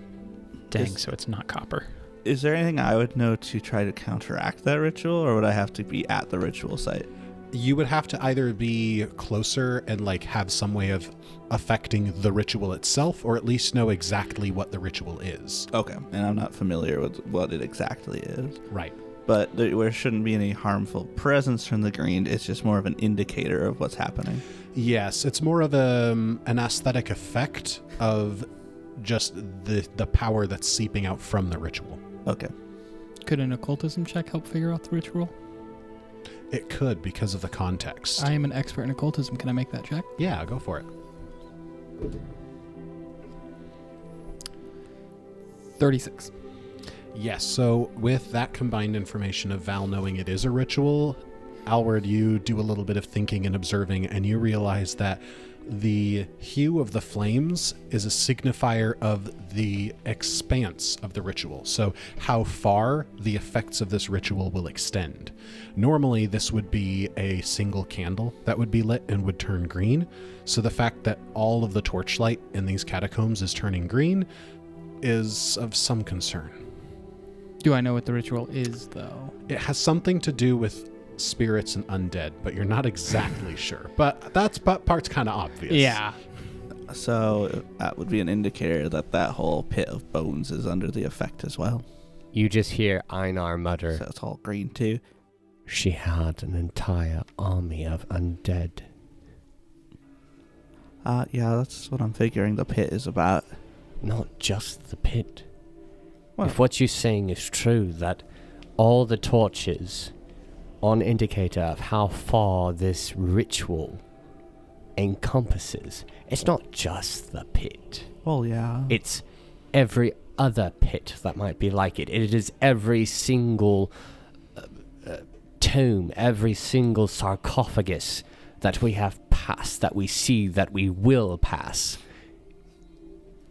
Dang, so it's not copper. Is there anything I would know to try to counteract that ritual, or would I have to be at the ritual site? You would have to either be closer and have some way of affecting the ritual itself, or at least know exactly what the ritual is. Okay, and I'm not familiar with what it exactly is. Right. But there shouldn't be any harmful presence from the green. It's just more of an indicator of what's happening. Yes, it's more of an aesthetic effect of just the power that's seeping out from the ritual. Okay. Could an occultism check help figure out the ritual? It could because of the context. I am an expert in occultism. Can I make that check? Yeah, go for it. 36. Yes, so with that combined information of Val knowing it is a ritual, Alward, you do a little bit of thinking and observing, and you realize that the hue of the flames is a signifier of the expanse of the ritual, so how far the effects of this ritual will extend. Normally, this would be a single candle that would be lit and would turn green, so the fact that all of the torchlight in these catacombs is turning green is of some concern. Do I know what the ritual is, though? It has something to do with spirits and undead, but you're not exactly sure. But part's kind of obvious. Yeah. So that would be an indicator that whole pit of bones is under the effect as well. You just hear Einar mutter, So it's all green too. she had an entire army of undead. Yeah, that's what I'm figuring the pit is about. Not just the pit. Well- If what you're saying is true, that all the torches are an indicator of how far this ritual encompasses, it's not just the pit. Well, yeah. It's every other pit that might be like it. It is every single tomb, every single sarcophagus that we have passed, that we see, that we will pass.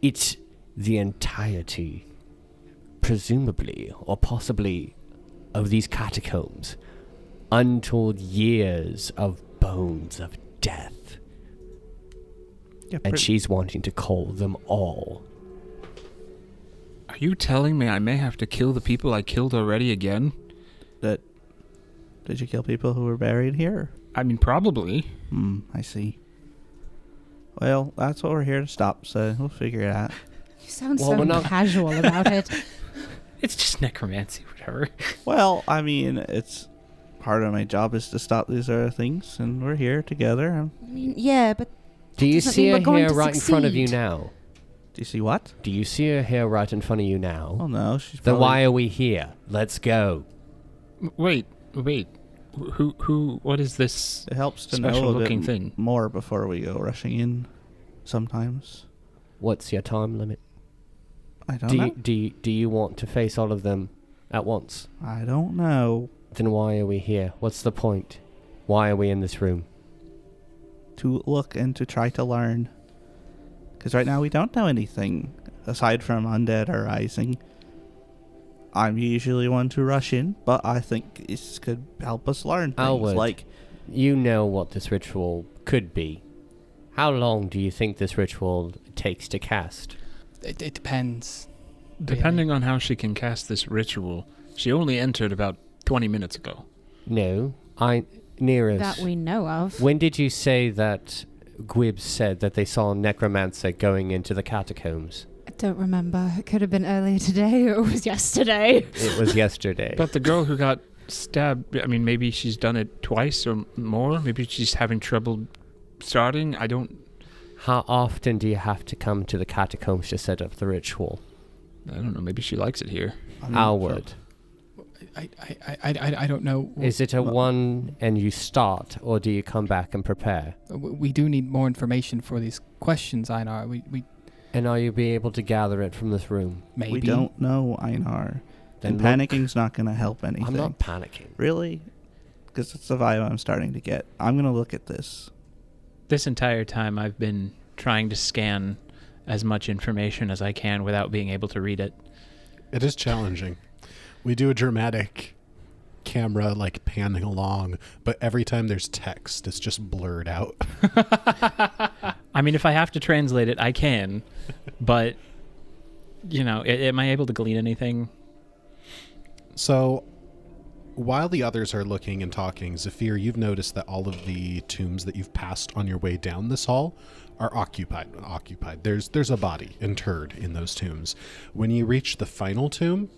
It's the entirety, presumably, or possibly, of these catacombs. Untold years of bones of death. Yeah, And she's wanting to call them all. Are you telling me I may have to kill the people I killed already again? Did you kill people who were buried here? I mean, probably. I see. Well, that's what we're here to stop, so we'll figure it out. You sound Well, we're so not- casual about it. It's just necromancy, whatever. Well, I mean, it's part of my job is to stop these other things, and we're here together. I mean, yeah, but Do you doesn't see mean her we're going here to right in front of you succeed. now? Do you see what? Do you see her here right in front of you now? Oh no, she's Then probably... why are we here? Let's go. Wait. Who, what is this? It helps to know special a bit looking thing? more before we go rushing in. Sometimes What's your time limit? I don't know. Do you want to face all of them at once? I don't know. Then why are we here? What's the point? Why are we in this room? To look and to try to learn. Because right now we don't know anything aside from undead arising. I'm usually one to rush in, but I think this could help us learn things. Alwood. Like, You know what this ritual could be. How long do you think this ritual takes to cast? It depends. Depending on how she can cast this ritual, she only entered about 20 minutes ago. No, Neros. that we know of. When did you say that Gwib said that they saw a necromancer going into the catacombs? I don't remember. It could have been earlier today or it was yesterday. It was yesterday. But the girl who got stabbed, I mean, maybe she's done it twice or more. Maybe she's having trouble starting. I don't... How often do you have to come to the catacombs to set up the ritual? I don't know. Maybe she likes it here. Alwood. I don't know. Is it a one and you start, or do you come back and prepare? We do need more information for these questions, Einar. We And are you be able to gather it from this room? maybe. we don't know, Einar. Then And look- panicking not going to help anything. I'm not panicking. Really? Because it's the vibe I'm starting to get. I'm going to look at this. This entire time, I've been trying to scan as much information as I can without being able to read it. It is challenging. We do a dramatic camera like panning along, but every time there's text, it's just blurred out. I mean, if I have to translate it, I can, but, you know, am I able to glean anything? So, while the others are looking and talking, Zephyr, you've noticed that all of the tombs that you've passed on your way down this hall are occupied. There's a body interred in those tombs. When you reach the final tomb,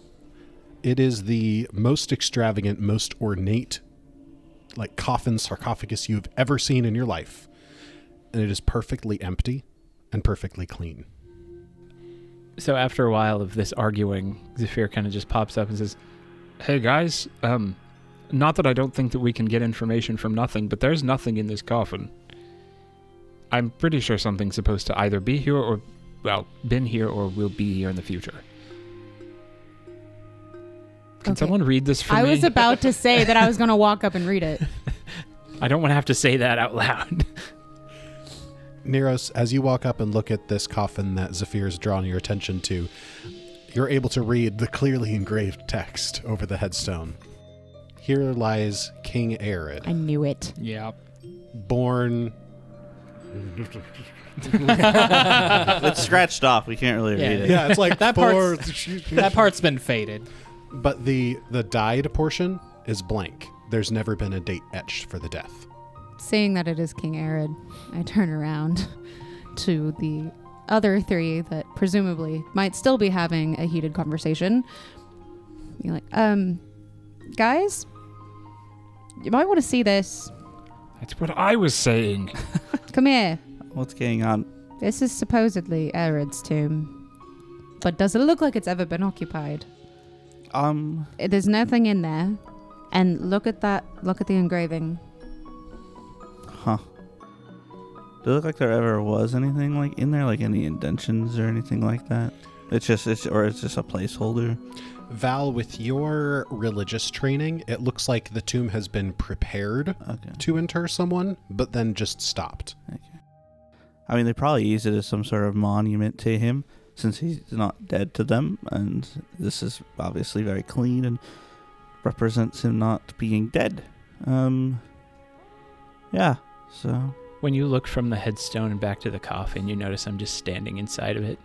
it is the most extravagant, most ornate, like coffin sarcophagus you've ever seen in your life. And it is perfectly empty and perfectly clean. So after a while of this arguing, Zephyr kind of just pops up and says, Hey guys, not that I don't think that we can get information from nothing, but there's nothing in this coffin. I'm pretty sure something's supposed to either be here or, well, been here or will be here in the future. Can Okay. someone read this for I me? was about to say that I was going to walk up and read it. I don't want to have to say that out loud. Neros, as you walk up and look at this coffin that Zephyr's drawn your attention to, you're able to read the clearly engraved text over the headstone. Here lies King Arid, I knew it. Yeah. born... It's scratched off. We can't really read it. Yeah, it's like That four... That part's been faded. But the dyed portion is blank. There's never been a date etched for the death. Seeing that it is King Arid, I turn around to the other three that presumably might still be having a heated conversation. You're like, guys, You might want to see this. That's what I was saying. Come here. What's going on? This is supposedly Arid's tomb. But does it look like it's ever been occupied? There's nothing in there. And look at that. Look at the engraving. Huh. Does it look like there ever was anything like in there, like any indentions or anything like that? It's just a placeholder. Val, with your religious training, it looks like the tomb has been prepared to inter someone, but then just stopped. Okay. I mean, they probably use it as some sort of monument to him, since he's not dead to them, and this is obviously very clean and represents him not being dead. Yeah, so... When you look from the headstone and back to the coffin, you notice I'm just standing inside of it.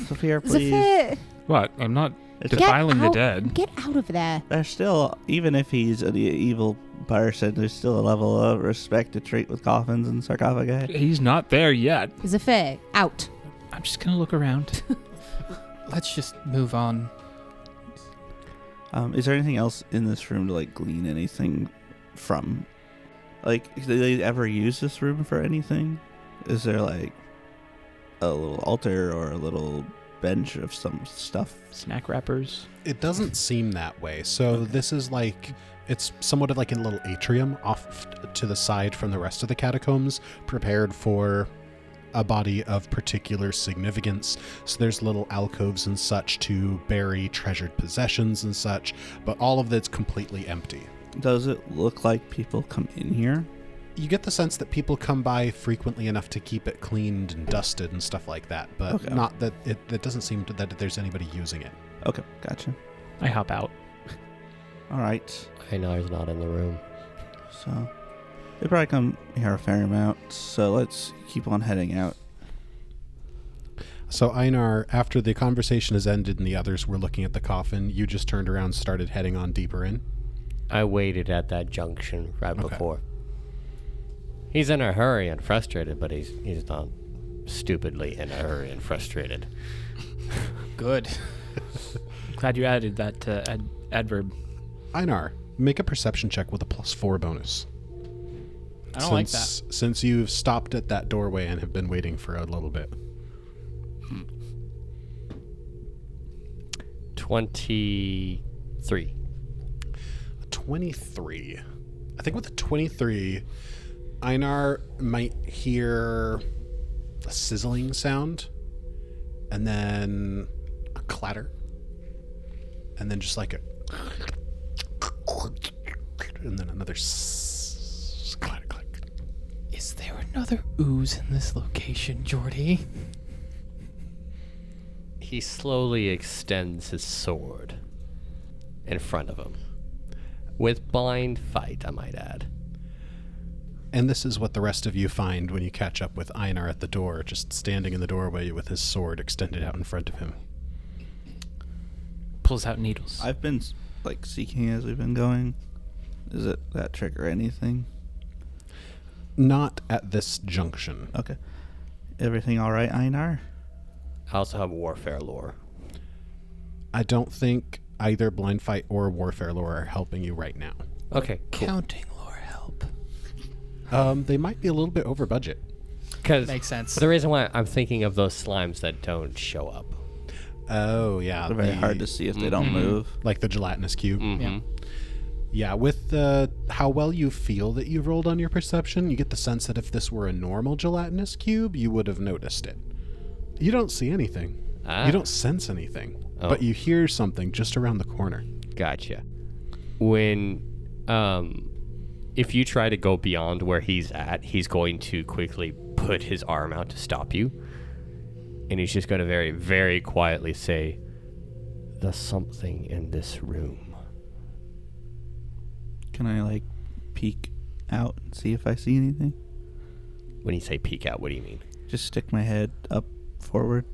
Sophia, please. Sophia! What? I'm not It's defiling the dead. Get out of there. There's still, even if he's an evil person, there's still a level of respect to treat with coffins and sarcophagi. He's not there yet. Sophia, out. I'm just going to look around. Let's just move on. Is there anything else in this room to like glean anything from? Like, do they ever use this room for anything? Is there like a little altar or a little bench of some stuff? Snack wrappers. It doesn't seem that way. So this is like, it's somewhat of like a little atrium off to the side from the rest of the catacombs, prepared for a body of particular significance. So there's little alcoves and such to bury treasured possessions and such, but all of that's completely empty. Does it look like people come in here? You get the sense that people come by frequently enough to keep it cleaned and dusted and stuff like that, but not that it doesn't seem that there's anybody using it. Okay, gotcha. I hop out. All right. Einar's not in the room. So they probably come here a fair amount, so let's keep on heading out. So Einar, after the conversation has ended and the others were looking at the coffin, you just turned around and started heading on deeper in? I waited at that junction right before. He's in a hurry and frustrated, but he's not stupidly in a hurry and frustrated. Good. Glad you added that adverb. Einar, make a perception check with a +4 bonus. I don't like that. Since you've stopped at that doorway and have been waiting for a little bit. 23. 23. I think with a 23, Einar might hear a sizzling sound, and then a clatter, and then just like a, and then another clatter, clack. Is there another ooze in this location, Jordy? He slowly extends his sword in front of him. With blind fight, I might add. And this is what the rest of you find when you catch up with Einar at the door, just standing in the doorway with his sword extended out in front of him. Pulls out needles. I've been like seeking as we've been going. Is it that trick or anything? Not at this junction. Okay. Everything all right, Einar? I also have warfare lore. I don't think either blind fight or warfare lore are helping you right now. Okay, cool. Counting lore help. They might be a little bit over budget. Because Makes sense. the reason why I'm thinking of those slimes that don't show up. Oh, yeah. They're very hard to see if they don't move. Like the gelatinous cube. Mm-hmm. Yeah, with how well you feel that you've rolled on your perception, you get the sense that if this were a normal gelatinous cube, you would have noticed it. You don't see anything. You don't sense anything. Oh. But you hear something just around the corner. Gotcha. When, if you try to go beyond where he's at, he's going to quickly put his arm out to stop you. And he's just going to very, very quietly say, "There's something in this room." Can I like peek out and see if I see anything? When you say peek out, what do you mean? Just stick my head up forward.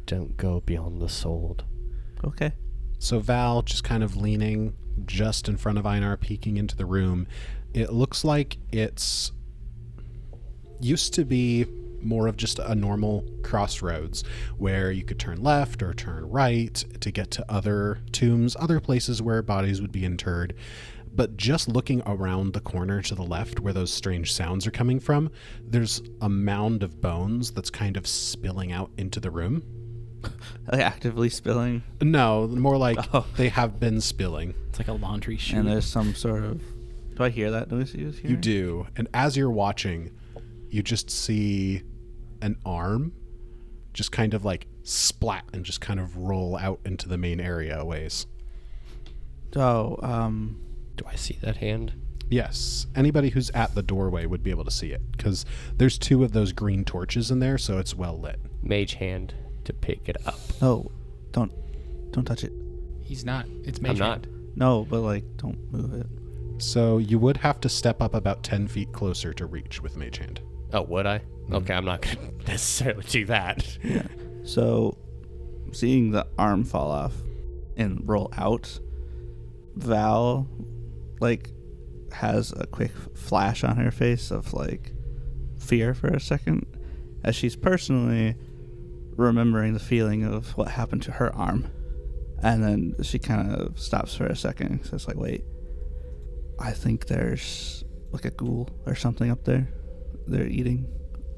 Don't go beyond the sword. Okay. So Val, just kind of leaning just in front of Einar, peeking into the room. It looks like it's used to be more of just a normal crossroads where you could turn left or turn right to get to other tombs, other places where bodies would be interred. But just looking around the corner to the left where those strange sounds are coming from, there's a mound of bones that's kind of spilling out into the room. Are they actively spilling? No, more like they have been spilling. It's like a laundry chute. And there's some sort of... Do I hear that noise you hear? You do. And as you're watching, you just see an arm just kind of like splat and just kind of roll out into the main area a ways. Oh, Do I see that hand? Yes. Anybody who's at the doorway would be able to see it because there's 2 of those green torches in there, so it's well lit. Mage hand to pick it up. no, don't touch it. He's not. It's I'm major. not. No, but like, don't move it. So you would have to step up about 10 feet closer to reach with Mage Hand. Oh, would I? Okay, I'm not going to necessarily do that. Yeah. So, seeing the arm fall off and roll out, Val, like, has a quick flash on her face of, like, fear for a second, as she's personally remembering the feeling of what happened to her arm. And then she kind of stops for a second. So it's like, wait, I think there's, like, a ghoul or something up there. They're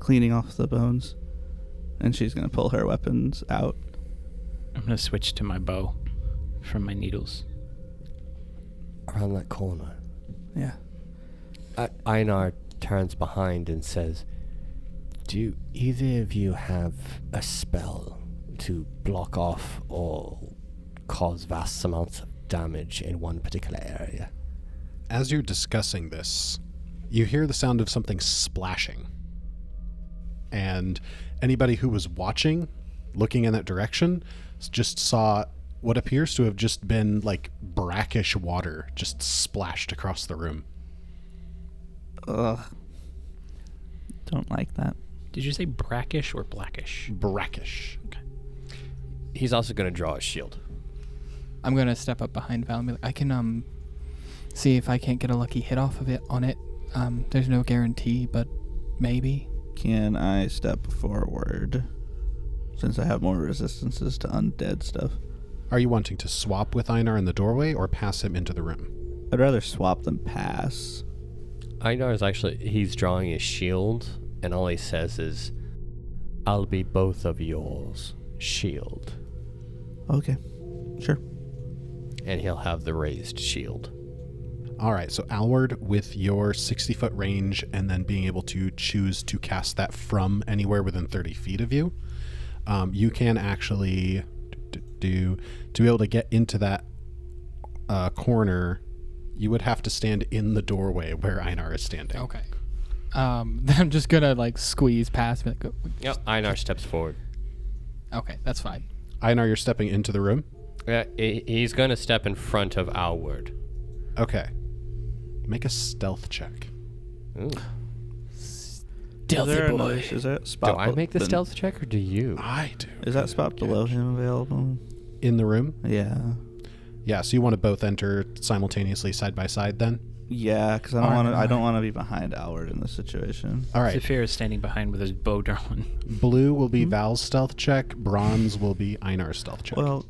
cleaning off the bones. And she's going to pull her weapons out. I'm going to switch to my bow from my needles. Around that corner. Yeah. Einar turns behind and says, do either of you have a spell to block off or cause vast amounts of damage in one particular area? As you're discussing this, you hear the sound of something splashing. And anybody who was watching, looking in that direction, just saw what appears to have just been like brackish water just splashed across the room. Ugh. Don't like that. Did you say brackish or blackish? Brackish. He's also going to draw a shield. I'm gonna step up behind Val and be like, I can see if I can't get a lucky hit off of it on it. There's no guarantee, but maybe. Can I step forward? Since I have more resistances to undead stuff. Are you wanting to swap with Einar in the doorway or pass him into the room? I'd rather swap than pass. Einar is actually, he's drawing a shield, and all he says is, I'll be both of yours, shield. Okay. Sure. And he'll have the raised shield. All right, so Alward, with your 60-foot range and then being able to choose to cast that from anywhere within 30 feet of you, you can actually to be able to get into that corner, you would have to stand in the doorway where Einar is standing. Okay. Then I'm just gonna like squeeze past me. Like, Yep, Einar steps forward. okay, that's fine. Einar, you're stepping into the room? Yeah, he's going to step in front of Alward. Okay. Make a stealth check. Ooh. Is there a spot Do I make the ben- stealth check, or do you? I do. Is that spot below him available? In the room? Yeah. Yeah, so you want to both enter simultaneously side by side then? Yeah, because I don't want to be behind Alward in this situation. All right. Zephyr is standing behind with his bow drawn. Blue will be Val's stealth check. Bronze will be Einar's stealth check. Well,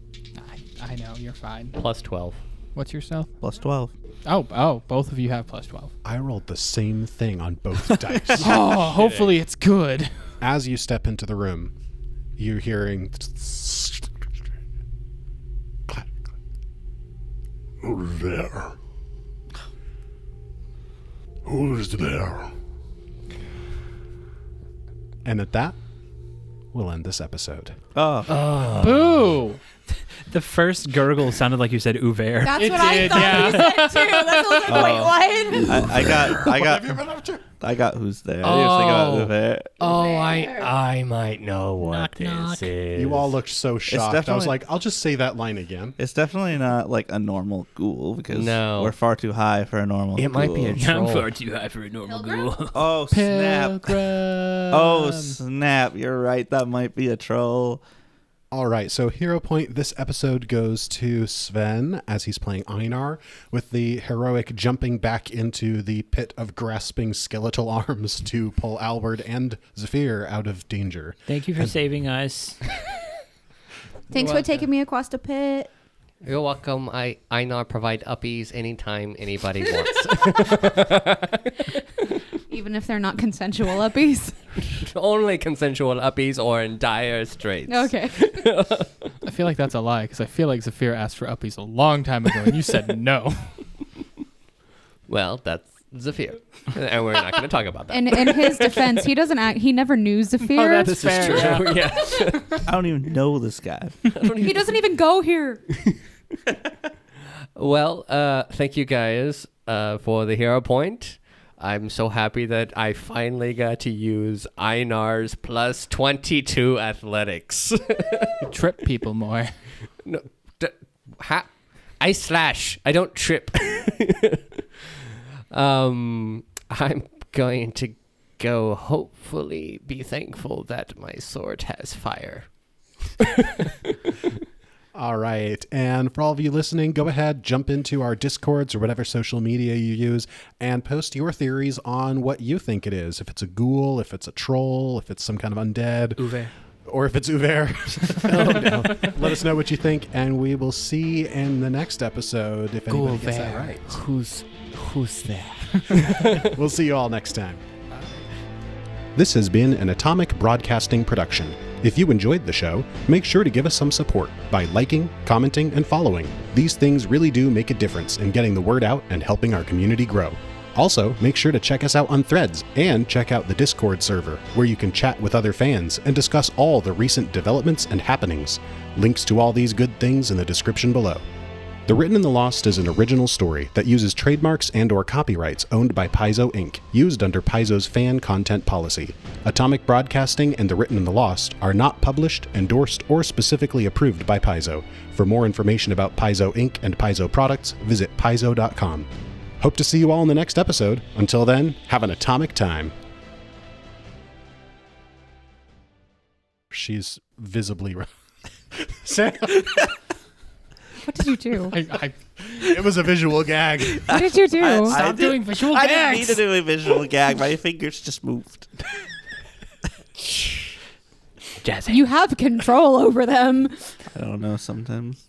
I know, you're fine. Plus 12. What's your stealth? plus 12. Oh, both of you have plus 12. I rolled the same thing on both dice. Oh, hopefully it's good. As you step into the room, you're hearing... Who's there? Who's there? And at that, we'll end this episode. Oh. Boo! The first gurgle sounded like you said ouvert. That's It what I did, thought yeah. you said too. That's what I was like, wait, what? I got who's there. I didn't think about Uwe. Oh, I might know what Knock, this knock. is. You all looked so shocked. I was definitely- like, I'll just say that line again. It's definitely not like a normal ghoul because No. we're far too high for a normal It might be a ghoul. troll. I'm far too high for a normal ghoul. Oh, snap. Pilgrim. Oh, snap. You're right. That might be a troll. All right, so hero point this episode goes to Sven as he's playing Einar with the heroic jumping back into the pit of grasping skeletal arms to pull Albert and Zephyr out of danger. Thank you for saving us. Thanks for taking me across the pit. You're welcome. Einar provide uppies anytime anybody wants. Even if they're not consensual uppies. Only consensual uppies or in dire straits. Okay. I feel like that's a lie because I feel like Zephyr asked for uppies a long time ago and you said no. Well, that's Zephyr, and we're not going to talk about that. And in his defense, he never knew Zephyr. Oh, that's fair. True. Yeah. I don't even know this guy. He doesn't even go here. Well, thank you guys for the hero point. I'm so happy that I finally got to use Einar's plus 22 athletics. Trip people more. No, I slash. I don't trip. I'm going to go hopefully be thankful that my sword has fire. All right. And for all of you listening, go ahead, jump into our Discords or whatever social media you use and post your theories on what you think it is. If it's a ghoul, if it's a troll, if it's some kind of undead. Uwe. Or if it's Uver. Oh, no. Let us know what you think, and we will see in the next episode if anybody gets that right. Who's there? We'll see you all next time. This has been an Atomic Broadcasting production. If you enjoyed the show, make sure to give us some support by liking, commenting, and following. These things really do make a difference in getting the word out and helping our community grow. Also, make sure to check us out on Threads and check out the Discord server, where you can chat with other fans and discuss all the recent developments and happenings. Links to all these good things in the description below. The Written in the Lost is an original story that uses trademarks and/or copyrights owned by Paizo Inc., used under Paizo's fan content policy. Atomic Broadcasting and The Written in the Lost are not published, endorsed, or specifically approved by Paizo. For more information about Paizo Inc. and Paizo products, visit paizo.com. Hope to see you all in the next episode. Until then, have an atomic time. She's visibly... Sam... What did you do? It was a visual gag. What did you do? Stop doing visual I gags. didn't mean to do a visual gag. My fingers just moved. Jazzy. You have control over them. I don't know, sometimes.